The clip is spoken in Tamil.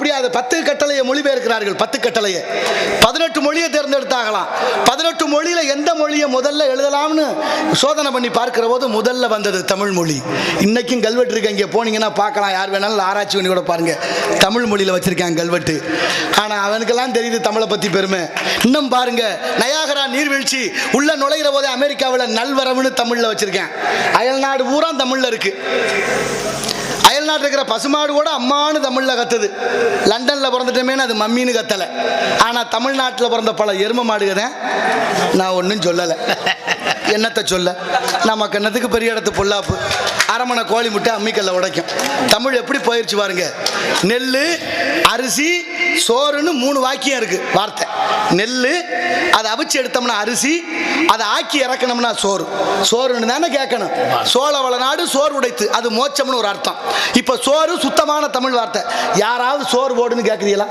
அப்படியே அதை 10 கட்டளையை மொழிபெயர்க்கிறார்கள். 10 கட்டளையை 18 மொழியை தேர்ந்தெடுத்தாகலாம். 18 மொழியில எந்த மொழியை முதல்ல எழுதலாம்னு சோதனை பண்ணி பார்க்கிற போது முதல்ல வந்தது தமிழ் மொழி. இன்னைக்கும் கல்வெட்டு இருக்கு, இங்கே போனீங்கன்னா பார்க்கலாம், யார் வேணாலும் ஆராய்ச்சி பண்ணி கூட பாருங்க, தமிழ் மொழியில வச்சிருக்காங்க கல்வெட்டு. ஆனா அவனுக்கெல்லாம் தெரியுது தமிழை பத்தி பெருமை. இன்னும் பாருங்க, நயாகரா நீர்வீழ்ச்சி உள்ள நுழைகிற போதே அமெரிக்காவில் நல்வரவுன்னு தமிழ்ல வச்சிருக்கேன். அயல்நாடு பூரா தமிழ்ல இருக்கு. அயல்நாட்டில் இருக்கிற பசுமாடு கூட அம்மானு தமிழில் கத்துது. லண்டனில் பிறந்துட்டோமேனு அது மம்மின்னு கத்தலை. ஆனால் தமிழ்நாட்டில் பிறந்த பல எரும மாடுகதான். நான் ஒன்றும் சொல்லலை, என்னத்தை சொல்ல, நமக்கு என்னத்துக்கு பெரிய இடத்து பொல்லாப்பு. அரமனை கோழி முட்டை அம்மிக்கல்ல உடைக்கும். தமிழ் எப்படி போயிடுச்சு பாருங்க. நெல், அரிசி, சோறுன்னு 3 வாக்கியம் இருக்கு வார்த்தை. நெல் அதை அவிச்சு எடுத்தோம்னா அரிசி, அதை ஆக்கி இறக்கணும்னா சோறு. சோறுன்னு தானே கேட்கணும். சோழ வளநாடு சோறு உடைத்து, அது மோட்சம்னு ஒரு அர்த்தம். இப்ப சோறு சுத்தமான தமிழ் வார்த்தை. யாராவது சோறு போடுன்னு கேட்குறீங்களா?